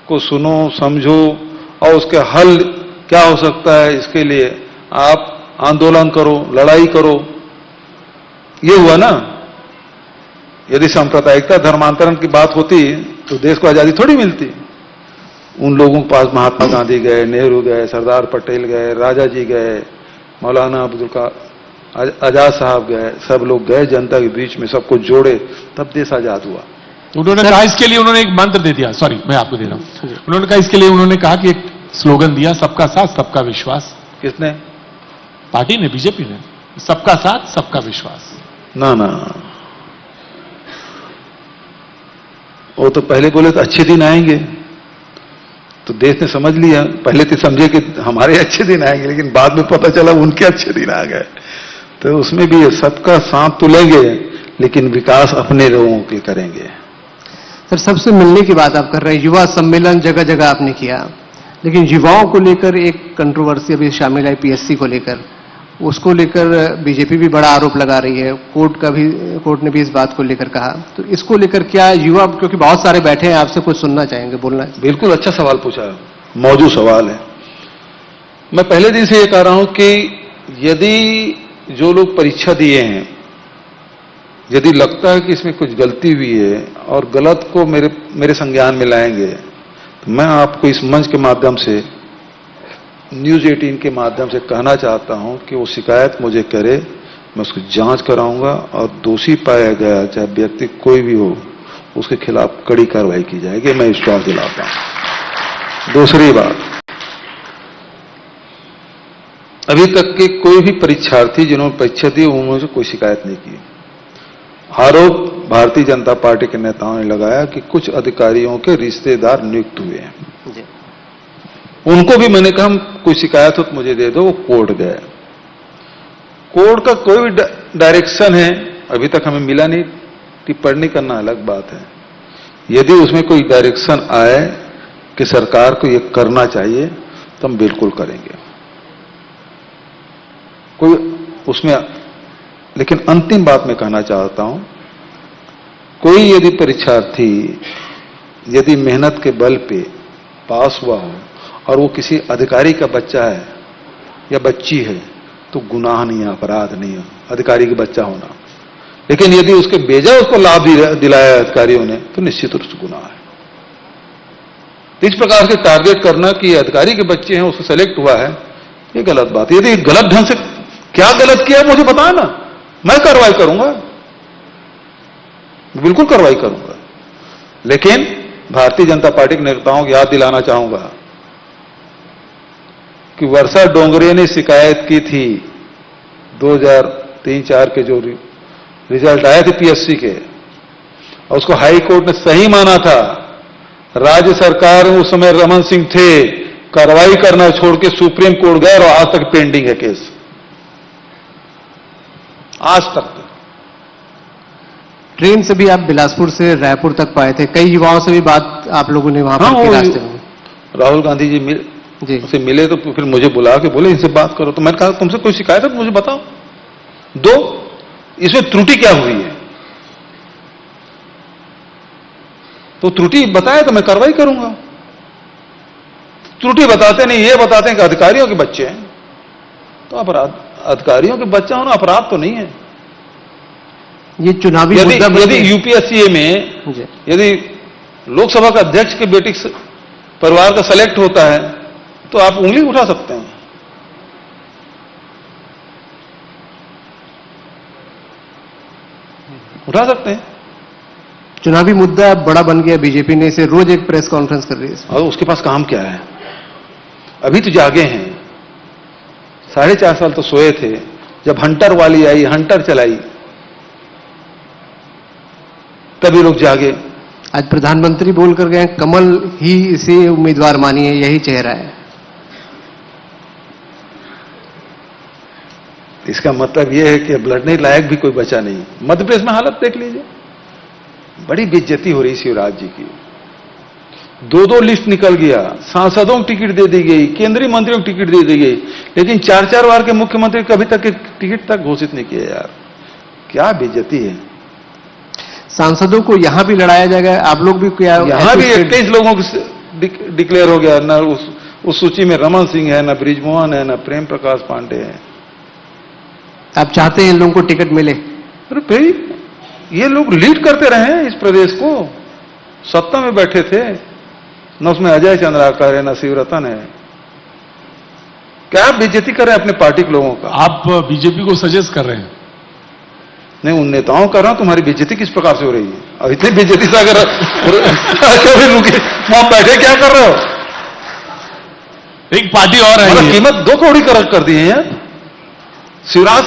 को सुनो, समझो और उसके हल क्या हो सकता है, इसके लिए आप आंदोलन करो, लड़ाई करो। ये हुआ ना। यदि सांप्रदायिकता धर्मांतरण की बात होती तो देश को आजादी थोड़ी मिलती। उन लोगों के पास महात्मा गांधी गए, नेहरू गए, सरदार पटेल गए, राजा जी गए, मौलाना आजाद साहब गए, सब लोग गए जनता के बीच में, सबको जोड़े, तब देश आजाद हुआ। उन्होंने कहा इसके लिए उन्होंने एक मंत्र दे दिया, सॉरी मैं आपको दे रहा हूं, उन्होंने कहा इसके लिए उन्होंने कहा कि एक स्लोगन दिया, सबका साथ सबका विश्वास। किसने? पार्टी ने, बीजेपी ने। सबका साथ सबका विश्वास। ना ना, वो तो पहले बोले तो अच्छे दिन आएंगे, तो देश ने समझ लिया। पहले तो समझे कि हमारे अच्छे दिन आएंगे, लेकिन बाद में पता चला उनके अच्छे दिन आ गए। तो उसमें भी सबका साथ तो लेंगे, लेकिन विकास अपने लोगों के करेंगे। सर, सबसे मिलने की बात आप कर रहे हैं, युवा सम्मेलन जगह जगह आपने किया, लेकिन युवाओं को लेकर एक कंट्रोवर्सी अभी शामिल है पीएससी को लेकर, उसको लेकर बीजेपी भी बड़ा आरोप लगा रही है, कोर्ट ने भी इस बात को लेकर कहा। तो इसको लेकर क्या युवा, क्योंकि बहुत सारे बैठे हैं, आपसे कुछ सुनना चाहेंगे, बोलना है? बिल्कुल अच्छा सवाल पूछा है, मौजूद सवाल है। मैं पहले दिन से ये कह रहा हूं कि यदि जो लोग परीक्षा दिए हैं, यदि लगता है कि इसमें कुछ गलती हुई है और गलत को मेरे संज्ञान में लाएंगे, तो मैं आपको इस मंच के माध्यम से, न्यूज 18 के माध्यम से कहना चाहता हूं कि वो शिकायत मुझे करे, मैं उसकी जांच कराऊंगा और दोषी पाया गया, चाहे व्यक्ति कोई भी हो, उसके खिलाफ कड़ी कार्रवाई की जाएगी, मैं विश्वास दिलाता हूं। दूसरी बात, अभी तक के कोई भी परीक्षार्थी जिन्होंने परीक्षा दी उन्होंने कोई शिकायत नहीं की। आरोप भारतीय जनता पार्टी के नेताओं ने लगाया कि कुछ अधिकारियों के रिश्तेदार नियुक्त हुए हैं। उनको भी मैंने कहा कोई शिकायत हो तो मुझे दे दो, वो कोर्ट गए। कोर्ट का कोई भी डायरेक्शन है अभी तक हमें मिला नहीं, टिप्पणी करना अलग बात है। यदि उसमें कोई डायरेक्शन आए कि सरकार को ये करना चाहिए तो हम बिल्कुल करेंगे, कोई उसमें। लेकिन अंतिम बात मैं कहना चाहता हूं, कोई यदि परीक्षार्थी यदि मेहनत के बल पे पास हुआ हो और वो किसी अधिकारी का बच्चा है या बच्ची है, तो गुनाह नहीं है, अपराध नहीं है अधिकारी का बच्चा होना। लेकिन यदि उसके बेजा उसको लाभ दिलाया अधिकारियों ने, तो निश्चित रूप से गुनाह है। इस प्रकार से टारगेट करना कि अधिकारी के बच्चे हैं, उसको सेलेक्ट हुआ है, ये गलत बात है। यदि गलत ढंग से क्या गलत किया मुझे बताया ना, मैं कार्रवाई करूंगा, बिल्कुल कार्रवाई करूंगा। लेकिन भारतीय जनता पार्टी के नेताओं को याद दिलाना चाहूंगा कि वर्षा डोंगरे ने शिकायत की थी 2003-4 के जो रिजल्ट आए थे पीएससी के, और उसको हाई कोर्ट ने सही माना था। राज्य सरकार उस समय रमन सिंह थे, कार्रवाई करना छोड़ के सुप्रीम कोर्ट गए और आज तक पेंडिंग है केस, आज तक। ट्रेन से भी आप बिलासपुर से रायपुर तक पाए थे, कई युवाओं से भी बात आप लोगों ने वहां पर के रास्ते में? राहुल गांधी जी जी उसे मिले तो फिर मुझे बुला के बोले इनसे बात करो, तो मैंने कहा तुमसे कोई शिकायत है तो मुझे बताओ। 2, इसमें त्रुटि क्या हुई है, तो त्रुटि बताए तो मैं कार्रवाई करूंगा। त्रुटि बताते नहीं, ये बताते हैं कि अधिकारियों के बच्चे हैं, तो अपराध, अधिकारियों के बच्चा होना अपराध तो नहीं है। ये चुनावी मुद्दा यदि यूपीएससी में जी यदि लोकसभा का अध्यक्ष के बेटी परिवार का सेलेक्ट होता है तो आप उंगली उठा सकते हैं। उठा सकते हैं। चुनावी मुद्दा बड़ा बन गया, बीजेपी ने इसे रोज एक प्रेस कॉन्फ्रेंस कर रही है। और उसके पास काम क्या है, अभी तो जागे हैं। 4.5 साल तो सोए थे, जब हंटर वाली आई, हंटर चलाई, तभी लोग जागे। आज प्रधानमंत्री बोलकर गए कमल ही इसे उम्मीदवार मानी है, यही चेहरा है। इसका मतलब यह है कि अब लड़ने लायक भी कोई बचा नहीं। मध्य प्रदेश में हालत देख लीजिए, बड़ी बेइज्जती हो रही शिवराज जी की। 2-2 लिस्ट निकल गया, सांसदों को टिकट दे दी गई, केंद्रीय मंत्रियों को टिकट दे दी गई, लेकिन 4-4 बार के मुख्यमंत्री कभी तक टिकट तक घोषित नहीं किया। यार क्या बेइज्जती है। सांसदों को यहां भी लड़ाया जाएगा, आप लोग भी क्या? यहां भी 21 लोगों को डिक्लेयर हो गया। न उस सूची में रमन सिंह है, न ब्रिजमोहन है, न प्रेम प्रकाश पांडे है। आप चाहते हैं इन लोगों को टिकट मिले? अरे भाई, ये लोग लीड करते रहे इस प्रदेश को, सत्ता में बैठे थे, न उसमें अजय चंद्राकर है, न शिवरतन है। क्या आप बेइज्जती कर रहे हैं अपने पार्टी के लोगों का? आप बीजेपी को सजेस्ट कर रहे हैं? नहीं, उन नेताओं कर रहा हूं, तुम्हारी बेइज्जती किस प्रकार से हो रही है? और इतनी बेइज्जती से अगर कभी रुके वहां बैठे क्या कर रहे हो? एक पार्टी और है, कीमत 2 करोड़ कर दी है यार। शिवराज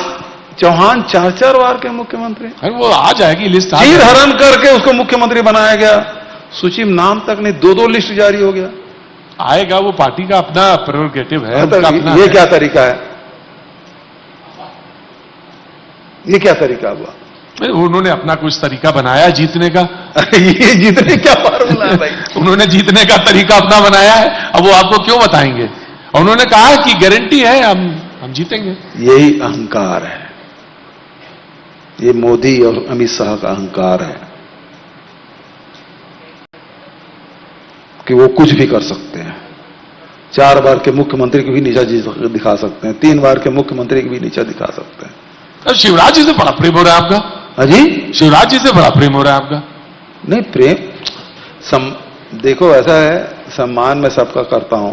चौहान 4-4 बार के मुख्यमंत्री, अरे वो आ जाएगी लिस्ट, चीर हरण करके उसको मुख्यमंत्री बनाया गया, सूची में नाम तक नहीं, 2-2 लिस्ट जारी हो गया। आएगा, वो पार्टी का अपना प्रेरोगेटिव है। ये क्या तरीका है? ये क्या तरीका हुआ? उन्होंने अपना कुछ तरीका बनाया जीतने का। ये जीतने क्या फार्मूला है भाई? उन्होंने जीतने का तरीका अपना बनाया है, अब वो आपको क्यों बताएंगे? और उन्होंने कहा कि गारंटी है हम जीतेंगे। यही अहंकार है, ये मोदी और अमित शाह का अहंकार है कि वो कुछ भी कर सकते हैं। 4 बार के मुख्यमंत्री को भी नीचा दिखा सकते हैं, 3 बार के मुख्यमंत्री को भी नीचा दिखा सकते हैं। अब शिवराज जी से बड़ा प्रेम हो रहा है आपका? अजी, शिवराज जी से बड़ा प्रेम हो रहा है आपका? नहीं, प्रेम देखो ऐसा है, सम्मान मैं सबका करता हूं,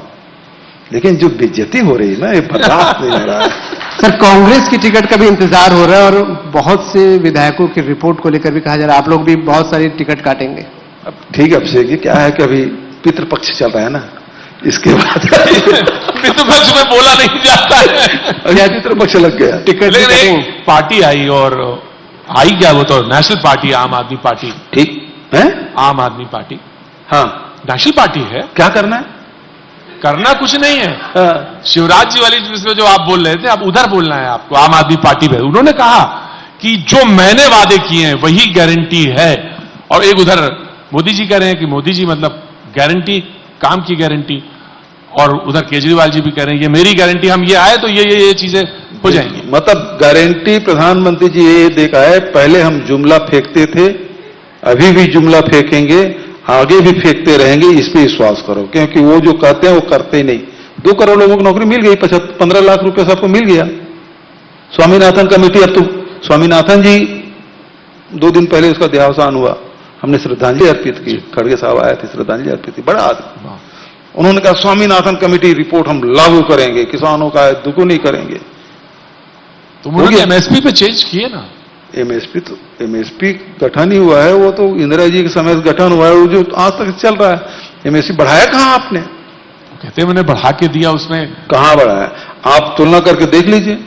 लेकिन जो बेइज्जती हो रही है ना, ये बर्दाश्त नहीं हो रहा है। सर, कांग्रेस की टिकट का भी इंतजार हो रहा है और बहुत से विधायकों की रिपोर्ट को लेकर भी कहा जा रहा है आप लोग भी बहुत सारी टिकट काटेंगे। अब ठीक है, अभिषेक जी, क्या है कि अभी पितृपक्ष चल रहा है ना, इसके बाद पितृपक्ष में बोला नहीं जाता है। पितृपक्ष लग गया। टिकट पार्टी आई, और आई क्या, वो तो नेशनल पार्टी, आम आदमी पार्टी। ठीक है, आम आदमी पार्टी, हाँ, नेशनल पार्टी है। क्या करना है? करना कुछ नहीं है। हाँ। शिवराज जी वाली जिसमें जो आप बोल रहे थे, अब उधर बोलना है आपको, आम आदमी पार्टी पे। उन्होंने कहा कि जो मैंने वादे किए हैं वही गारंटी है, और एक उधर मोदी जी कह रहे हैं कि मोदी जी मतलब गारंटी, काम की गारंटी, और उधर केजरीवाल जी भी कह रहे हैं ये मेरी गारंटी, हम ये आए तो ये चीजें हो जाएंगी। मतलब गारंटी प्रधानमंत्री जी ये देखा है, पहले हम जुमला फेंकते थे, अभी भी जुमला फेंकेंगे, आगे भी फेंकते रहेंगे, इस पे विश्वास करो, क्योंकि वो जो कहते हैं वो करते ही नहीं। 2 करोड़ लोगों को नौकरी मिल गई, 15 लाख रुपए सबको मिल गया। स्वामीनाथन कमेटी, अब तो स्वामीनाथन जी 2 दिन पहले उसका देहावसान हुआ, हमने श्रद्धांजलि अर्पित की, खड़गे साहब आए थे, श्रद्धांजलि अर्पित की, बड़ा आदमी। उन्होंने कहा स्वामीनाथन कमेटी रिपोर्ट हम लागू करेंगे, किसानों का दुगुनी करेंगे। तो उन्होंने एमएसपी पे चेंज किए ना। एमएसपी गठन ही हुआ है, वो तो इंदिरा जी के समय गठन हुआ है, वो जो आज तक चल रहा है। एमएसपी बढ़ाया कहां आपने? कहते मैंने बढ़ा के दिया, उसमें कहां बढ़ाया? आप तुलना करके देख लीजिए,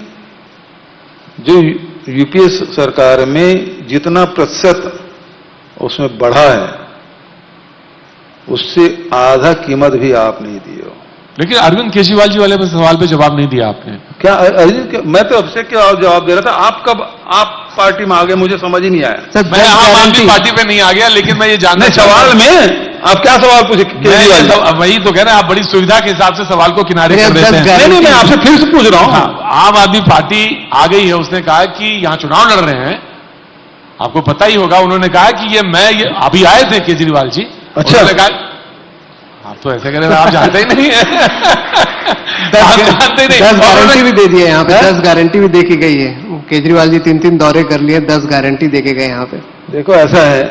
जो यूपीए सरकार में जितना प्रतिशत उसमें बढ़ा है, उससे आधा कीमत भी आप नहीं दिए हो। लेकिन अरविंद केजरीवाल जी वाले सवाल पे जवाब नहीं दिया आपने। क्या अरविंद, मैं तो अभिषेक के जवाब दे रहा था। आप कब आप पार्टी में आ गए, मुझे समझ ही नहीं आया। मैं आम आदमी पार्टी पे नहीं आ गया, लेकिन मैं ये जानना सवाल में आप क्या सवाल पूछे केजरीवाल जी? वही तो कह रहे हैं, आप बड़ी सुविधा के हिसाब से सवाल को किनारे कर देते हैं। नहीं, मैं आपसे फिर से पूछ रहा हूं। हाँ, आम आदमी पार्टी आ गई है, उसने कहा कि यहां चुनाव लड़ रहे हैं, आपको पता ही होगा, उन्होंने कहा कि ये अभी आए थे केजरीवाल जी। अच्छा। उन्होंने कहा, आप तो ऐसे कह रहे हैं, आप जानते ही नहीं है। आप जानते ही नहीं। 10 गारंटी भी दे दी है यहाँ पे, 10 गारंटी भी दे के गई है। केजरीवाल जी 3-3 दौरे कर लिए, 10 गारंटी दे के गए यहाँ पे। देखो ऐसा है,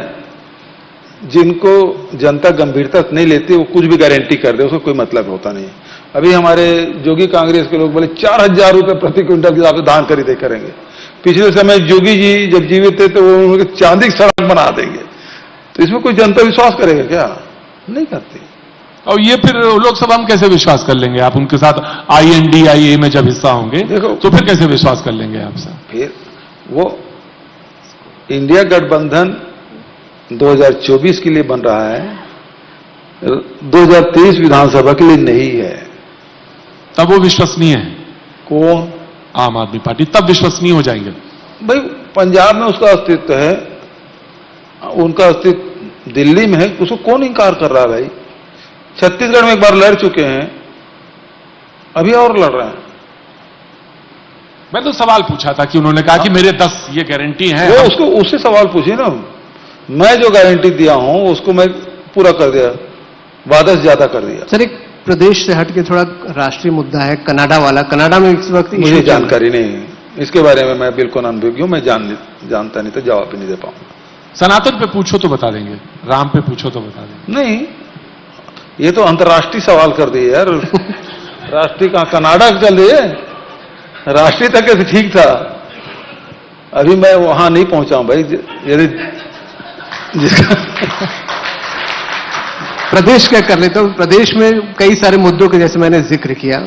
जिनको जनता गंभीरता नहीं लेती वो कुछ भी गारंटी कर दे, उसको कोई मतलब होता नहीं। अभी हमारे जोगी कांग्रेस के लोग बोले 4,000 रुपए प्रति क्विंटल के हिसाब से धान खरीदे करेंगे। पिछले समय जोगी जी जब जीवित थे तो वो उनके चांदी की सड़क बना देंगे। तो इसमें कोई जनता विश्वास करेगा क्या? नहीं करती। और ये फिर लोकसभा में कैसे विश्वास कर लेंगे आप? उनके साथ INDIA में जब हिस्सा होंगे देखो, तो फिर कैसे विश्वास कर लेंगे आपसे? फिर वो इंडिया गठबंधन 2024 के लिए बन रहा है, 2023 विधानसभा के लिए नहीं है। तब वो विश्वसनीय है? कौन? आम आदमी पार्टी तब विश्वसनीय हो जाएंगे? भाई पंजाब में उसका अस्तित्व है, उनका अस्तित्व दिल्ली में है, उसको कौन इंकार कर रहा है भाई? छत्तीसगढ़ में एक बार लड़ चुके हैं, अभी और लड़ रहे हैं। मैं तो सवाल पूछा था कि उन्होंने कहा कि मेरे 10 ये गारंटी है। वो उसको उससे सवाल पूछिए ना। मैं जो गारंटी दिया हूं उसको मैं पूरा कर दिया, वादा से ज्यादा कर दिया। सर, एक प्रदेश से हट के थोड़ा राष्ट्रीय मुद्दा है कनाडा वाला। कनाडा में इस वक्त मुझे जानकारी नहीं है इसके बारे में, मैं बिल्कुल अनुभवी हूं, मैं जानता नहीं तो जवाब भी नहीं दे पाऊंगा। सनातन पे पूछो तो बता देंगे, राम पे पूछो तो बता देंगे। नहीं, ये तो अंतर्राष्ट्रीय सवाल कर दिए यार। राष्ट्रीय कहां, कनाडा चल दिए, राष्ट्रीय तक के ठीक था। अभी मैं वहां नहीं पहुंचा हूं भाई। यदि प्रदेश का कर लेता हूं। प्रदेश में कई सारे मुद्दों के, जैसे मैंने जिक्र किया,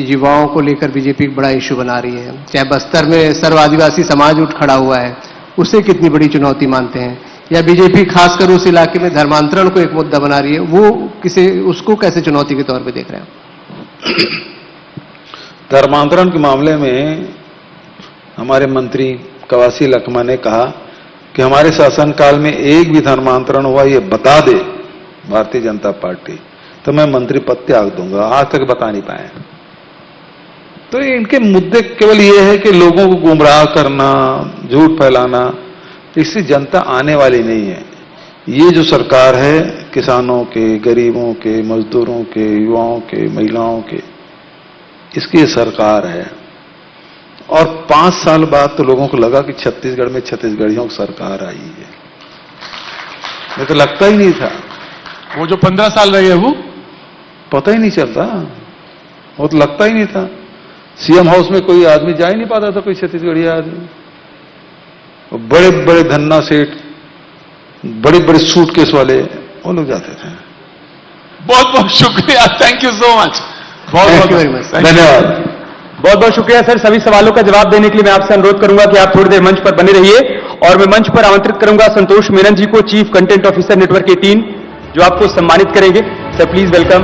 युवाओं को लेकर बीजेपी एक बड़ा इश्यू बना रही है। चाहे बस्तर में सर्व आदिवासी समाज उठ खड़ा हुआ है, उसे कितनी बड़ी चुनौती मानते हैं? या बीजेपी खासकर उस इलाके में धर्मांतरण को एक मुद्दा बना रही है, वो उसको कैसे चुनौती के तौर पे देख रहे हैं? धर्मांतरण के मामले में हमारे मंत्री कवासी लखमा ने कहा कि हमारे शासनकाल में एक भी धर्मांतरण हुआ ये बता दे भारतीय जनता पार्टी तो मैं मंत्री पद त्याग दूंगा। आज तक बता नहीं पाए। तो इनके मुद्दे केवल ये है कि लोगों को गुमराह करना, झूठ फैलाना, इससे जनता आने वाली नहीं है। ये जो सरकार है, किसानों के, गरीबों के, मजदूरों के, युवाओं के, महिलाओं के, इसकी सरकार है। और 5 साल बाद तो लोगों को लगा कि छत्तीसगढ़ में छत्तीसगढ़ियों की सरकार आई है। ये तो लगता ही नहीं था। वो जो 15 साल रहे वो पता ही नहीं चलता, वो तो लगता ही नहीं था। सीएम हाउस में कोई आदमी जा ही नहीं पाता था, कोई छत्तीसगढ़ी आदमी। बड़े बड़े धन्ना सेठ, बड़े बड़े सूटकेस वाले, वो लोग जाते थे। बहुत बहुत शुक्रिया, थैंक यू सो मच, बहुत बहुत धन्यवाद। बहुत बहुत शुक्रिया सर। सभी सवालों का जवाब देने के लिए मैं आपसे अनुरोध करूंगा कि आप थोड़ी देर मंच पर बने रहिए और मैं मंच पर आमंत्रित करूंगा संतोष मेनन जी को, चीफ कंटेंट ऑफिसर नेटवर्क 18, जो आपको सम्मानित करेंगे। Sir please welcome.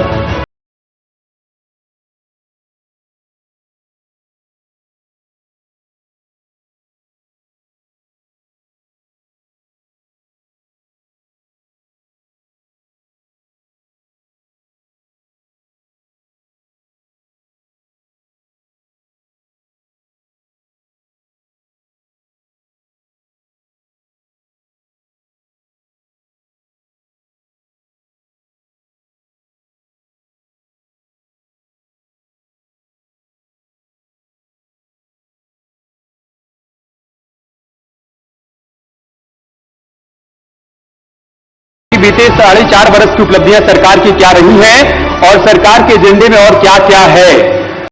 बीते 4.5 वर्ष की उपलब्धियां सरकार की क्या रही हैं और सरकार के एजेंडे में और क्या क्या है,